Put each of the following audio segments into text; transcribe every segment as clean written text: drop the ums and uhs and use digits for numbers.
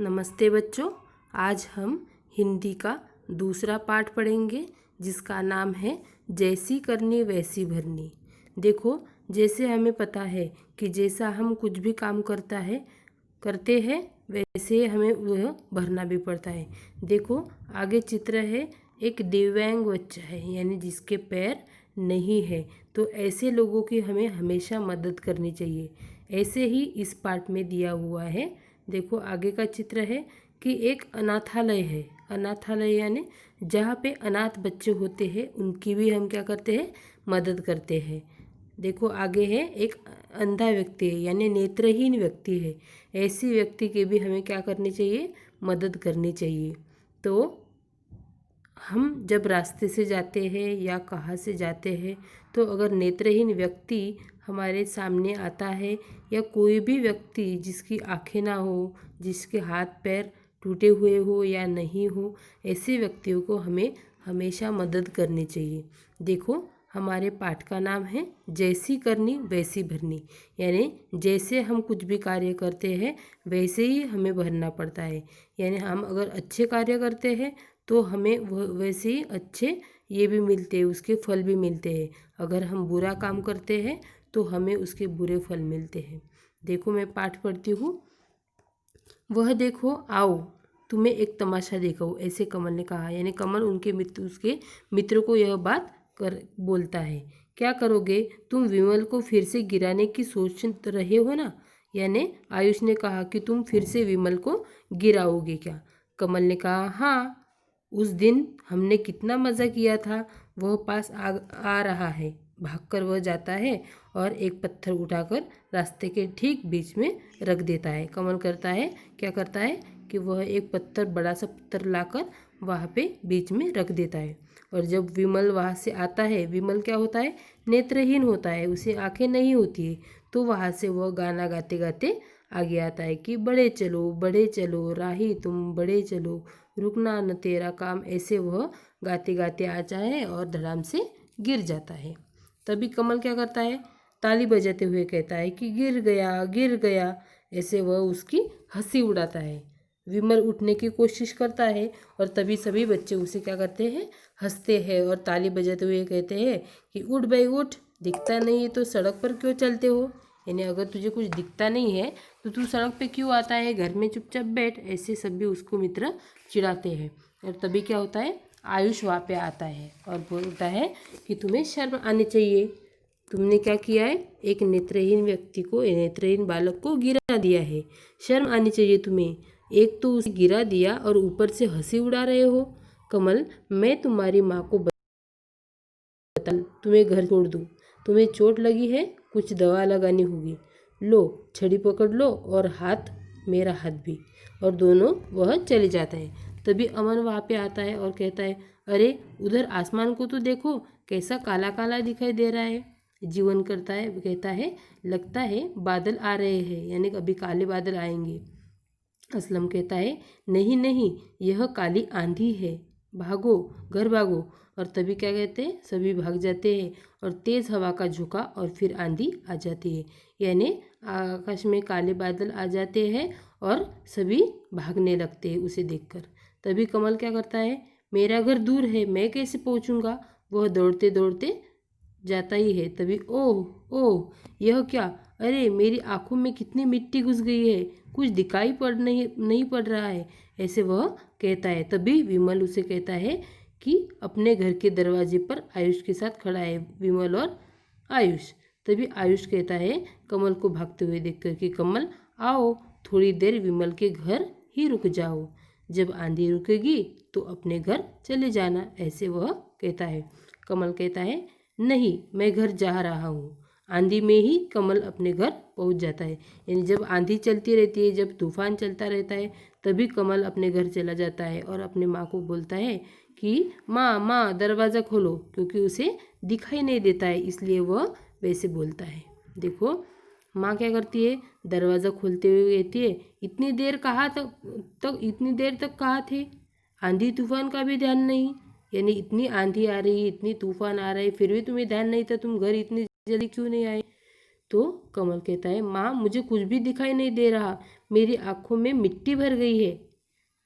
नमस्ते बच्चों। आज हम हिंदी का दूसरा पाठ पढ़ेंगे जिसका नाम है जैसी करनी वैसी भरनी। देखो, जैसे हमें पता है कि जैसा हम कुछ भी काम करते हैं वैसे हमें वह भरना भी पड़ता है। देखो, आगे चित्र है, एक दिव्यांग बच्चा है यानी जिसके पैर नहीं है, तो ऐसे लोगों की हमें हमेशा मदद करनी चाहिए। ऐसे ही इस पाठ में दिया हुआ है। देखो, आगे का चित्र है कि एक अनाथालय है। अनाथालय यानी जहाँ पे अनाथ बच्चे होते हैं उनकी भी हम क्या करते हैं, मदद करते हैं। देखो, आगे है एक अंधा व्यक्ति है यानी नेत्रहीन व्यक्ति है। ऐसी व्यक्ति की भी हमें क्या करनी चाहिए, मदद करनी चाहिए। तो हम जब रास्ते से जाते हैं या कहाँ से जाते हैं, तो अगर नेत्रहीन व्यक्ति हमारे सामने आता है या कोई भी व्यक्ति जिसकी आंखें ना हो, जिसके हाथ पैर टूटे हुए हो या नहीं हो, ऐसे व्यक्तियों को हमें हमेशा मदद करनी चाहिए। देखो, हमारे पाठ का नाम है जैसी करनी वैसी भरनी, यानी जैसे हम कुछ भी कार्य करते हैं वैसे ही हमें भरना पड़ता है। यानी हम अगर अच्छे कार्य करते हैं तो हमें वैसे ही अच्छे ये भी मिलते हैं, उसके फल भी मिलते हैं। अगर हम बुरा काम करते हैं तो हमें उसके बुरे फल मिलते हैं। देखो, मैं पाठ पढ़ती हूँ। वह देखो, आओ तुम्हें एक तमाशा दिखाऊं, ऐसे कमल ने कहा। यानी कमल उसके मित्र को यह बात बोलता है। क्या करोगे तुम, विमल को फिर से गिराने की सोच रहे हो ना? यानी आयुष ने कहा कि तुम फिर से विमल को गिराओगे क्या? कमल ने कहा, हाँ, उस दिन हमने कितना मज़ा किया था। वह पास आ रहा है। भागकर वह जाता है और एक पत्थर उठाकर रास्ते के ठीक बीच में रख देता है। कमल क्या करता है कि वह एक बड़ा सा पत्थर लाकर वहाँ पे बीच में रख देता है। और जब विमल वहाँ से आता है, विमल क्या होता है, नेत्रहीन होता है, उसे आंखें नहीं होती है, तो वहाँ से वह गाना गाते गाते आगे आता है कि बड़े चलो राही तुम बड़े चलो, रुकना न तेरा काम। ऐसे वह गाते गाते आता है और धड़ाम से गिर जाता है। तभी कमल क्या करता है, ताली बजाते हुए कहता है कि गिर गया गिर गया। ऐसे वह उसकी हंसी उड़ाता है। विमल उठने की कोशिश करता है और तभी सभी बच्चे उसे क्या करते हैं, हंसते हैं और ताली बजाते हुए कहते हैं कि उठ भाई उठ, दिखता नहीं है तो सड़क पर क्यों चलते हो? यानी अगर तुझे कुछ दिखता नहीं है तो तू सड़क पे क्यों आता है, घर में चुपचाप बैठ। ऐसे सभी उसको मित्र चिढ़ाते हैं। और तभी क्या होता है, आयुष वहाँ पे आता है और बोलता है कि तुम्हें शर्म आनी चाहिए। तुमने क्या किया है, एक नेत्रहीन बालक को गिरा दिया है। शर्म आनी चाहिए तुम्हें। एक तो उसे गिरा दिया और ऊपर से हंसी उड़ा रहे हो। कमल, मैं तुम्हारी माँ को बता तुम्हें घर छोड़ दूँ। तुम्हें चोट लगी है, कुछ दवा लगानी होगी। लो, छड़ी पकड़ लो और मेरा हाथ भी। और दोनों वह चले जाता है। तभी अमन वहाँ पे आता है और कहता है, अरे उधर आसमान को तो देखो, कैसा काला काला दिखाई दे रहा है। जीवन कहता है, लगता है बादल आ रहे हैं, यानी अभी काले बादल आएंगे। असलम कहता है, नहीं नहीं, यह काली आंधी है, भागो, घर भागो। और तभी क्या कहते हैं, सभी भाग जाते हैं और तेज़ हवा का झोंका और फिर आंधी आ जाती है। यानी आकाश में काले बादल आ जाते हैं और सभी भागने लगते हैं उसे देखकर। तभी कमल क्या करता है, मेरा घर दूर है, मैं कैसे पहुंचूंगा? वह दौड़ते दौड़ते जाता ही है। तभी ओह ओह, यह क्या, अरे मेरी आंखों में कितनी मिट्टी घुस गई है, कुछ दिखाई नहीं पड़ रहा है। ऐसे वह कहता है। तभी विमल उसे कहता है कि अपने घर के दरवाजे पर आयुष के साथ खड़ा है विमल और आयुष। तभी आयुष कहता है कमल को भागते हुए देखकर कि कमल आओ, थोड़ी देर विमल के घर ही रुक जाओ, जब आंधी रुकेगी तो अपने घर चले जाना। ऐसे वह कहता है। कमल कहता है, नहीं, मैं घर जा रहा हूँ। आंधी में ही कमल अपने घर पहुँच जाता है। यानी जब आंधी चलती रहती है, जब तूफान चलता रहता है, तभी कमल अपने घर चला जाता है और अपने माँ को बोलता है कि माँ माँ दरवाज़ा खोलो, क्योंकि उसे दिखाई नहीं देता है, इसलिए वह वैसे बोलता है। देखो, माँ क्या करती है, दरवाज़ा खोलते हुए कहती है, इतनी देर तक कहाँ थे? आंधी तूफान का भी ध्यान नहीं। यानी इतनी आंधी आ रही, इतनी तूफान आ रही, फिर भी तुम्हें ध्यान नहीं था, तुम घर इतनी जल्दी क्यों नहीं आए? तो कमल कहता है, माँ मुझे कुछ भी दिखाई नहीं दे रहा, मेरी आँखों में मिट्टी भर गई है।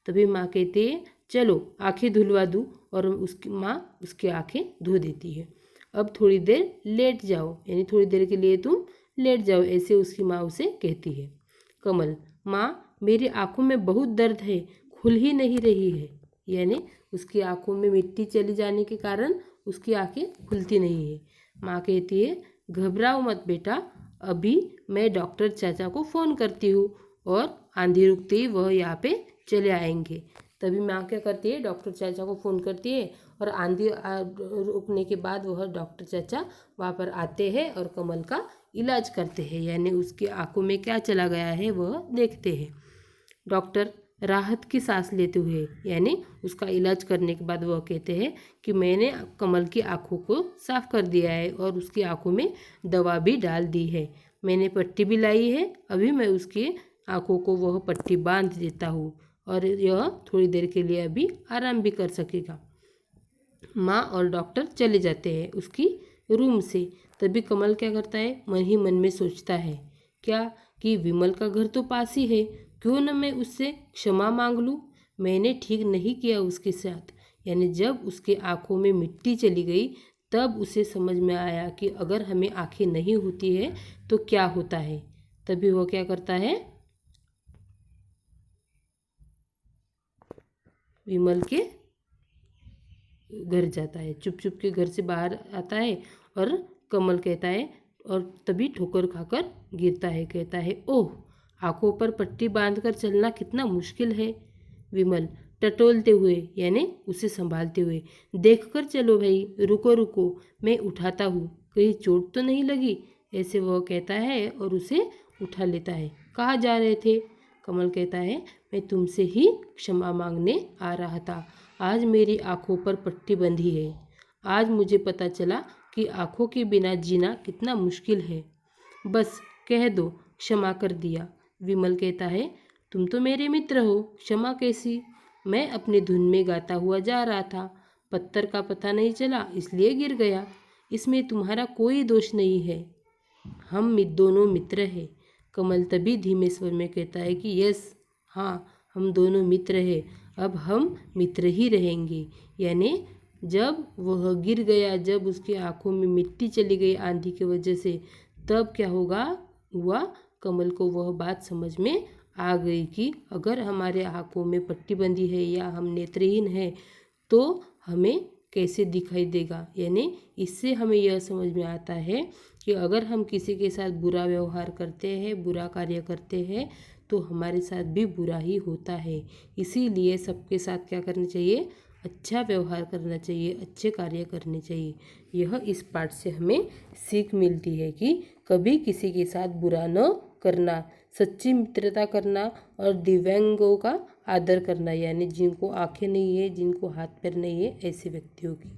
तभी माँ कहती है चलो आँखें धुलवा दूँ, और उसकी माँ उसकी आँखें धो देती है। अब थोड़ी देर लेट जाओ, यानी थोड़ी देर के लिए तुम लेट जाओ, ऐसे उसकी माँ उसे कहती है। कमल, माँ मेरी आँखों में बहुत दर्द है, खुल ही नहीं रही है। यानी उसकी आँखों में मिट्टी चली जाने के कारण उसकी आँखें खुलती नहीं है। माँ कहती है घबराओ मत बेटा, अभी मैं डॉक्टर चाचा को फ़ोन करती हूँ और आंधी रुकते ही वह यहाँ पे चले आएंगे। तभी माँ क्या करती है, डॉक्टर चाचा को फ़ोन करती है और आंधी रुकने के बाद वह डॉक्टर चाचा वहाँ पर आते हैं और कमल का इलाज करते हैं, यानी उसकी आंखों में क्या चला गया है वह देखते हैं। डॉक्टर राहत की सांस लेते हुए, यानी उसका इलाज करने के बाद वह कहते हैं कि मैंने कमल की आंखों को साफ कर दिया है और उसकी आंखों में दवा भी डाल दी है, मैंने पट्टी भी लाई है, अभी मैं उसकी आंखों को वह पट्टी बांध देता हूँ और यह थोड़ी देर के लिए अभी आराम भी कर सकेगा। माँ और डॉक्टर चले जाते हैं उसकी रूम से। तभी कमल क्या करता है, मन ही मन में सोचता है क्या कि विमल का घर तो पास ही है, क्यों न मैं उससे क्षमा मांग लूँ, मैंने ठीक नहीं किया उसके साथ। यानी जब उसके आँखों में मिट्टी चली गई तब उसे समझ में आया कि अगर हमें आँखें नहीं होती है तो क्या होता है। तभी वो क्या करता है, विमल के घर जाता है, चुप चुप के घर से बाहर आता है और कमल कहता है, और तभी ठोकर खाकर गिरता है, कहता है ओह, आंखों पर पट्टी बांधकर चलना कितना मुश्किल है। विमल टटोलते हुए, यानी उसे संभालते हुए, देखकर चलो भाई, रुको रुको, मैं उठाता हूँ, कहीं चोट तो नहीं लगी, ऐसे वह कहता है और उसे उठा लेता है। कहाँ जा रहे थे? कमल कहता है मैं तुमसे ही क्षमा मांगने आ रहा था, आज मेरी आंखों पर पट्टी बंधी है, आज मुझे पता चला कि आंखों के बिना जीना कितना मुश्किल है, बस कह दो क्षमा कर दिया। विमल कहता है तुम तो मेरे मित्र हो, क्षमा कैसी, मैं अपनी धुन में गाता हुआ जा रहा था, पत्थर का पता नहीं चला इसलिए गिर गया, इसमें तुम्हारा कोई दोष नहीं है, हम दोनों मित्र हैं। कमल तभी धीमे स्वर में कहता है कि यस, हाँ हम दोनों मित्र हैं, अब हम मित्र ही रहेंगे। यानी जब वह गिर गया, जब उसकी आंखों में मिट्टी चली गई आंधी की वजह से, तब क्या हुआ, कमल को वह बात समझ में आ गई कि अगर हमारे आंखों में पट्टी बंधी है या हम नेत्रहीन हैं तो हमें कैसे दिखाई देगा। यानी इससे हमें यह समझ में आता है कि अगर हम किसी के साथ बुरा व्यवहार करते हैं, बुरा कार्य करते हैं, तो हमारे साथ भी बुरा ही होता है। इसीलिए सबके साथ क्या करना चाहिए, अच्छा व्यवहार करना चाहिए, अच्छे कार्य करने चाहिए। यह इस पाठ से हमें सीख मिलती है कि कभी किसी के साथ बुरा न करना, सच्ची मित्रता करना और दिव्यांगों का आदर करना, यानी जिनको आंखें नहीं है, जिनको हाथ पैर नहीं है, ऐसे व्यक्तियों की।